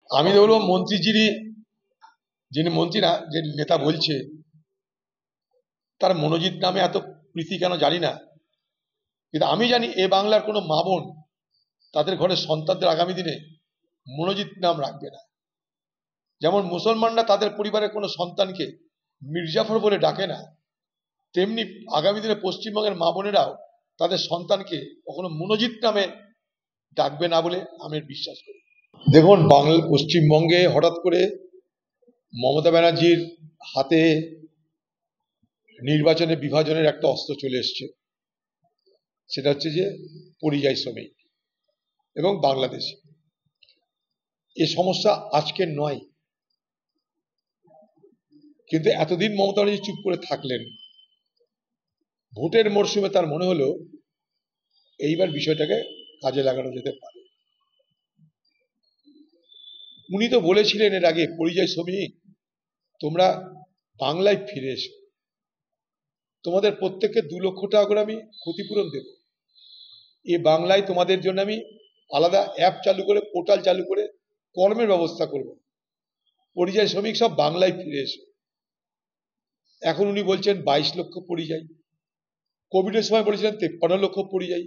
আমি তো বলবো যিনি মন্ত্রী না, যে নেতা বলছে, তার মনোজিৎ নামে এত প্রীতি কেন জানি না। কিন্তু আমি জানি এ বাংলার কোনো মা বোন তাদের ঘরের সন্তানদের আগামী দিনে মনোজিৎ নাম রাখবে না। যেমন মুসলমানরা তাদের পরিবারের কোনো সন্তানকে মির্জাফর বলে ডাকে না, তেমনি আগামী দিনে পশ্চিমবঙ্গের মা বোনেরাও তাদের সন্তানকে কখনো মনোজিৎ নামে ডাকবে না বলে আমি বিশ্বাস করি। দেখুন, পশ্চিমবঙ্গে হঠাৎ করে মমতা ব্যানার্জির হাতে নির্বাচনে বিভাজনের একটা অস্ত্র চলে এসছে। সেটা হচ্ছে যে পরিযায়ী শ্রমিক এবং বাংলাদেশ। এ সমস্যা আজকের নয়, কিন্তু এতদিন মমতা ব্যানার্জি চুপ করে থাকলেন। ভোটের মরশুমে তার মনে হলো এইবার বিষয়টাকে কাজে লাগানো যেতে পারে। উনি তো বলেছিলেন এর আগে, পরিযায়ী শ্রমিক তোমরা বাংলায় ফিরে এসো, তোমাদের প্রত্যেককে 2 লক্ষ টাকা করে আমি ক্ষতিপূরণ দেব। এ বাংলায় তোমাদের জন্য আমি আলাদা অ্যাপ চালু করে, পোর্টাল চালু করে কর্মের ব্যবস্থা করব। পরিযায়ী শ্রমিক সব বাংলায় ফিরে এসো। এখন উনি বলছেন 22 লক্ষ পরিযায়ী। কোভিডের সময় বলেছিলেন 53 লক্ষ পরিযায়ী।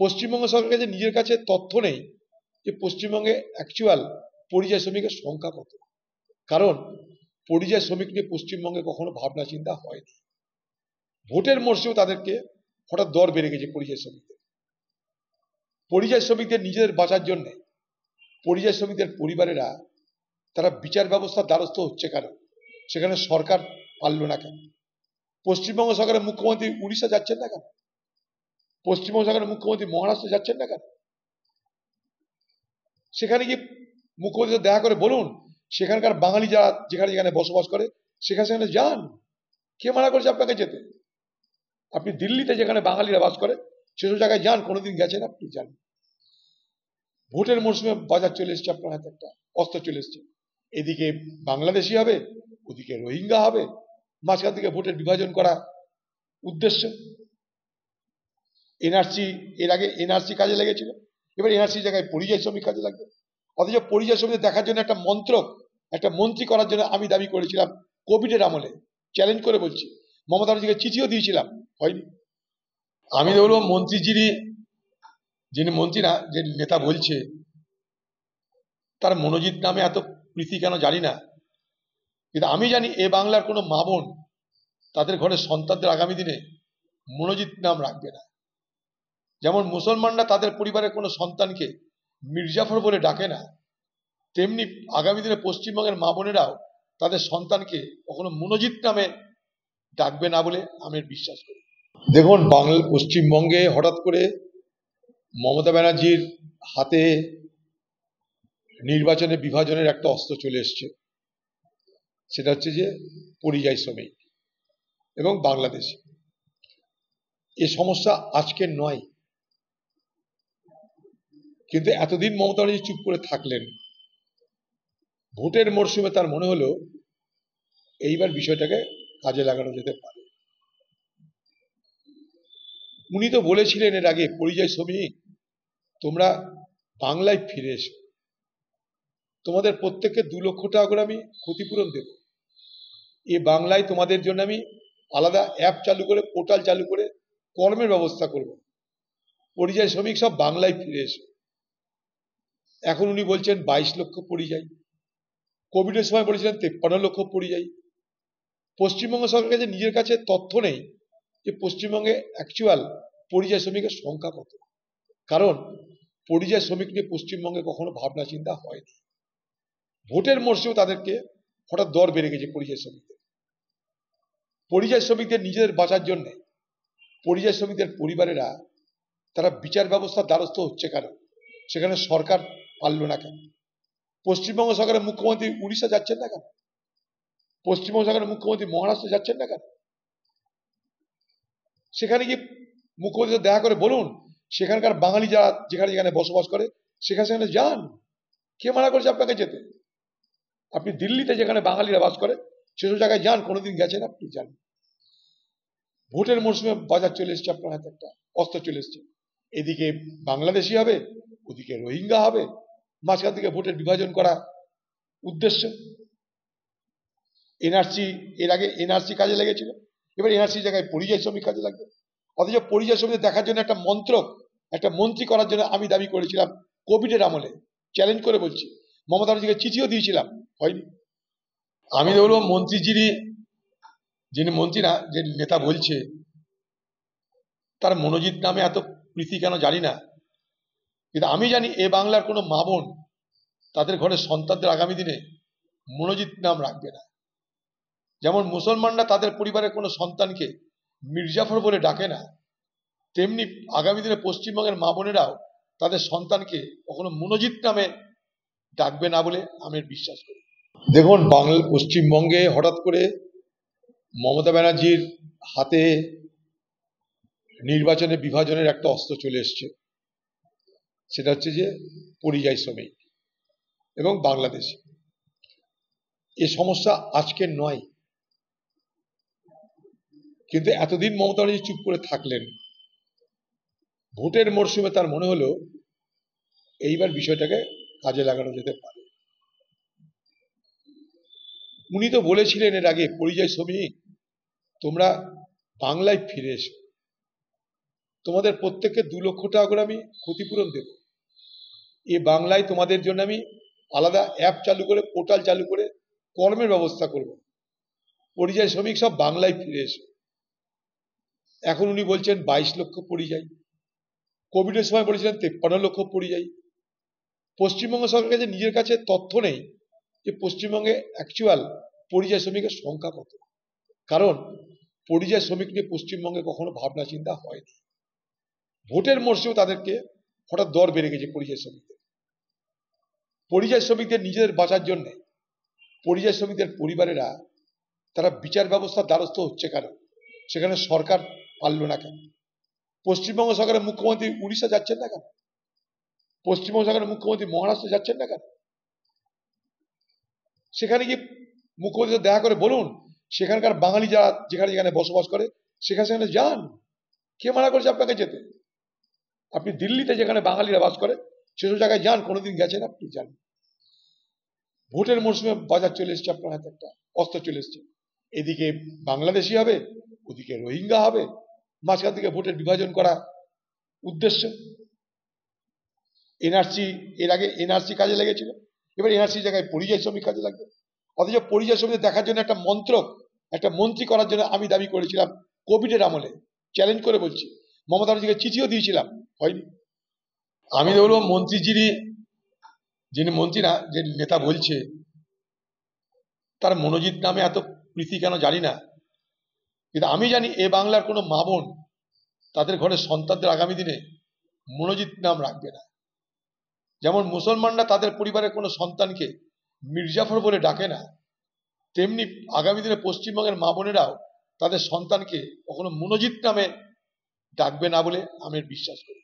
পশ্চিমবঙ্গ সরকারের কাছে নিজের কাছে তথ্য নেই যে পশ্চিমবঙ্গে অ্যাকচুয়াল পরিযায়ী শ্রমিকের সংখ্যা কত। কারণ পরিযায়ী শ্রমিক নিয়ে পশ্চিমবঙ্গে কখনো ভাবনা চিন্তা হয়নি। ভোটের মরশুমে তাদেরকে হঠাৎ দর বেড়ে গেছে পরিযায়ী শ্রমিকদের। পরিযায়ী শ্রমিকদের নিজেদের বাঁচার জন্য পরিযায়ী শ্রমিকদের পরিবারেরা তারা বিচার ব্যবস্থার দ্বারস্থ হচ্ছে কেন? সেখানে সরকার পারল না কেন? পশ্চিমবঙ্গ সরকারের মুখ্যমন্ত্রী উড়িষ্যা যাচ্ছেন না কেন? পশ্চিমবঙ্গ সরকারের মুখ্যমন্ত্রী মহারাষ্ট্র যাচ্ছেন না কেন? সেখানে গিয়ে মুখ্যমন্ত্রী দেখা করে বলুন, সেখানকার বাঙালি যারা যেখানে যেখানে বসবাস করে সেখানে যান। কে মানা করেছে আপনাকে যেতে? আপনি দিল্লিতে যেখানে বাঙালিরা বাস করে সেসব জায়গায় যান, কোনোদিন গেছেন আপনি? যান। ভোটের মরশুমে বাজার চলে এসছে, আপনার হাতে একটা অস্ত্র চলে এসছে। এদিকে বাংলাদেশি হবে, ওদিকে রোহিঙ্গা হবে, মাঝখান থেকে ভোটের বিভাজন করা উদ্দেশ্য। এনআরসি, এর আগে এনআরসি কাজে লেগেছিল, এবার এনআরসি জায়গায় পরিযায়ী শ্রমিক কাজে লাগবে। অথচ পরিযায়ী শ্রমিক দেখার জন্য একটা মন্ত্রক, একটা মন্ত্রী করার জন্য আমি দাবি করেছিলাম কোভিডের আমলে, চ্যালেঞ্জ করে বলছি। মমতা ব্যানার্জিকে চিঠিও দিয়েছিলাম, হয়নি। আমি তো বলবো যিনি মন্ত্রী না, যে নেতা বলছে, তার মনোজিৎ নামে এত প্রীতি কেন জানি না। কিন্তু আমি জানি এ বাংলার কোনো মা বোন তাদের ঘরের সন্তানদের আগামী দিনে মনোজিৎ নাম রাখবে না। যেমন মুসলমানরা তাদের পরিবারের কোনো সন্তানকে মির্জাফর বলে ডাকে না, তেমনি আগামী দিনে পশ্চিমবঙ্গের মা বোনেরাও তাদের সন্তানকে কখনো মনোজিৎ নামে ডাকবে না বলে আমি বিশ্বাস করি। দেখুন, পশ্চিমবঙ্গে হঠাৎ করে মমতা ব্যানার্জির হাতে নির্বাচনে বিভাজনের একটা অস্ত্র চলে এসছে। সেটা হচ্ছে যে পরিযায়ী শ্রমিক এবং বাংলাদেশ। এ সমস্যা আজকের নয়, কিন্তু এতদিন মমতা ব্যানার্জি চুপ করে থাকলেন। ভোটের মরশুমে তার মনে হলো এইবার বিষয়টাকে কাজে লাগানো যেতে পারে। উনি তো বলেছিলেন এর আগে, পরিযায়ী শ্রমিক তোমরা বাংলায় ফিরে এসো, তোমাদের প্রত্যেককে 2 লক্ষ টাকা করে আমি ক্ষতিপূরণ দেব। এ বাংলায় তোমাদের জন্য আমি আলাদা অ্যাপ চালু করে, পোর্টাল চালু করে কর্মের ব্যবস্থা করব। পরিযায়ী শ্রমিক সব বাংলায় ফিরে এসো। এখন উনি বলছেন 22 লক্ষ পরিযায়ী। কোভিডের সময় বলেছিলেন 53 লক্ষ পরিযায়ী। পশ্চিমবঙ্গ সরকারের কাছে নিজের কাছে তথ্য নেই যে পশ্চিমবঙ্গে অ্যাকচুয়াল পরিযায়ী শ্রমিকের সংখ্যা কত। কারণ পরিযায়ী শ্রমিক নিয়ে পশ্চিমবঙ্গে কখনো ভাবনা চিন্তা হয়নি। ভোটের মরশুমে তাদেরকে হঠাৎ দর বেড়ে গেছে পরিযায়ী শ্রমিকদের। পরিযায়ী শ্রমিকদের নিজেদের বাঁচার জন্য পরিযায়ী শ্রমিকদের পরিবারেরা তারা বিচার ব্যবস্থার দ্বারস্থ হচ্ছে কেন? সেখানে সরকার পারল না কেন? পশ্চিমবঙ্গ সরকারের মুখ্যমন্ত্রী উড়িষ্যা যাচ্ছেন না কেন? পশ্চিমবঙ্গ সরকারের মুখ্যমন্ত্রী মহারাষ্ট্র যাচ্ছেন না কেন? সেখানে গিয়ে মুখ্যমন্ত্রী দেখা করে বলুন, সেখানকার বাঙালি যারা যেখানে যেখানে বসবাস করে সেখানে যান। কে মানা করেছে আপনাকে যেতে? আপনি দিল্লিতে যেখানে বাঙালিরা বাস করে সেসব জায়গায় যান, কোনোদিন গেছেন আপনি? যান। ভোটের মরশুমে বাজার চলে এসছে, আপনার হাতে একটা অস্ত্র চলে এসছে। এদিকে বাংলাদেশি হবে, ওদিকে রোহিঙ্গা হবে, মাঝখান থেকে ভোটের বিভাজন করা উদ্দেশ্য। এনআরসি, এর আগে এনআরসি কাজে লেগেছিল, এবার এনআরসি জায়গায় পরিযায়ী শ্রমিক কাজে লাগবে। অথচ পরিযায়ী শ্রমিক দেখার জন্য একটা মন্ত্রক, একটা মন্ত্রী করার জন্য আমি দাবি করেছিলাম কোভিডের আমলে, চ্যালেঞ্জ করে বলছি। মমতা ব্যানার্জিকে চিঠিও দিয়েছিলাম, হয়নি। আমি তো বলবো মন্ত্রী যিনি মন্ত্রী না, যে নেতা বলছে, তার মনোজিৎ নামে এত প্রীতি কেন জানি না, কিন্তু আমি জানি এ বাংলার কোনো মা বোন তাদের ঘরের সন্তানদের আগামী দিনে মনোজিৎ নাম রাখবে না। যেমন মুসলমানরা তাদের পরিবারের কোনো সন্তানকে মির্জাফর বলে ডাকে না, তেমনি আগামী দিনে পশ্চিমবঙ্গের মা বোনেরাও তাদের সন্তানকে কখনো মনোজিৎ নামে ডাকবে না বলে আমি বিশ্বাস করি। দেখুন, পশ্চিমবঙ্গে হঠাৎ করে মমতা ব্যানার্জির হাতে নির্বাচনে বিভাজনের একটা অস্ত্র চলে এসছে, সেটা হচ্ছে যে পরিযায়ী শ্রমিক এবং বাংলাদেশ। এ সমস্যা আজকের নয়, কিন্তু এতদিন মমতা ব্যানার্জি চুপ করে থাকলেন। ভোটের মরশুমে তার মনে হলো এইবার বিষয়টাকে কাজে লাগানো যেতে পারে। উনি তো বলেছিলেন এর আগে, পরিযায়ী শ্রমিক তোমরা বাংলায় ফিরে এসো, তোমাদের প্রত্যেককে 2 লক্ষ টাকা করে আমি ক্ষতিপূরণ দেব। এ বাংলায় তোমাদের জন্য আমি আলাদা অ্যাপ চালু করে, পোর্টাল চালু করে কর্মের ব্যবস্থা করব। পরিযায়ী শ্রমিক সব বাংলায় ফিরে এসো। এখন উনি বলছেন 22 লক্ষ পরিযায়ী, কোভিডের সময় বলেছিলেন 53 লক্ষ পরিযায়ী। পশ্চিমবঙ্গ সরকারের কাছে নিজের কাছে তথ্য নেই যে পশ্চিমবঙ্গে অ্যাকচুয়াল পরিযায়ী শ্রমিকের সংখ্যা কত, কারণ পরিযায়ী শ্রমিক নিয়ে পশ্চিমবঙ্গে কখনো ভাবনা চিন্তা হয়নি। ভোটের মরশুমে তাদেরকে হঠাৎ দর বেড়ে গেছে পরিযায়ী শ্রমিকদের। পরিযায়ী শ্রমিকদের নিজেদের বাঁচার জন্য পরিযায়ী শ্রমিকদের পরিবারেরা তারা বিচার ব্যবস্থার দ্বারস্থ হচ্ছে কেন, সেখানে সরকার পারল না কেন? পশ্চিমবঙ্গ সরকারের মুখ্যমন্ত্রী উড়িষ্যা যাচ্ছেন না কেন? পশ্চিমবঙ্গ সরকারের মুখ্যমন্ত্রী মহারাষ্ট্র যাচ্ছেন না কেন? সেখানে গিয়ে মুখ্যমন্ত্রী দেখা করে বলুন, সেখানকার বাঙালি যারা যেখানে যেখানে বসবাস করে সেখানে যান। কে মানা করেছে আপনাকে যেতে? আপনি দিল্লিতে যেখানে বাঙালিরা বাস করে সেসব জায়গায় যান, কোনোদিন গেছেন আপনি? যান। ভোটের মরশুমে বাজার চলে এসছে, আপনার হাতে একটা অস্ত্র চলে এসছে। এদিকে বাংলাদেশি হবে, ওদিকে রোহিঙ্গা হবে, মাঝখান থেকে ভোটের বিভাজন করা উদ্দেশ্য। এনআরসি, এর আগে এনআরসি কাজে লেগেছিল, এবার এনআরসি জায়গায় পরিযায়ী শ্রমিক কাজে লাগবে। অথচ পরিযায়ী শ্রমিক দেখার জন্য একটা মন্ত্রক, একটা মন্ত্রী করার জন্য আমি দাবি করেছিলাম কোভিডের আমলে, চ্যালেঞ্জ করে বলছি। মমতা ব্যানার্জিকে চিঠিও দিয়েছিলাম, হয়নি। আমি তো বলবো মন্ত্রী যিনি মন্ত্রী না, যে নেতা বলছে, তার মনোজিৎ নামে এত প্রীতি কেন জানি না, কিন্তু আমি জানি এ বাংলার কোনো মা বোন তাদের ঘরের সন্তানদের আগামী দিনে মনোজিৎ নাম রাখবে না। যেমন মুসলমানরা তাদের পরিবারের কোনো সন্তানকে মির্জাফর বলে ডাকে না, তেমনি আগামী দিনে পশ্চিমবঙ্গের মা বোনেরাও তাদের সন্তানকে কখনো মনোজিৎ নামে ডাকবে না বলে আমি বিশ্বাস করি।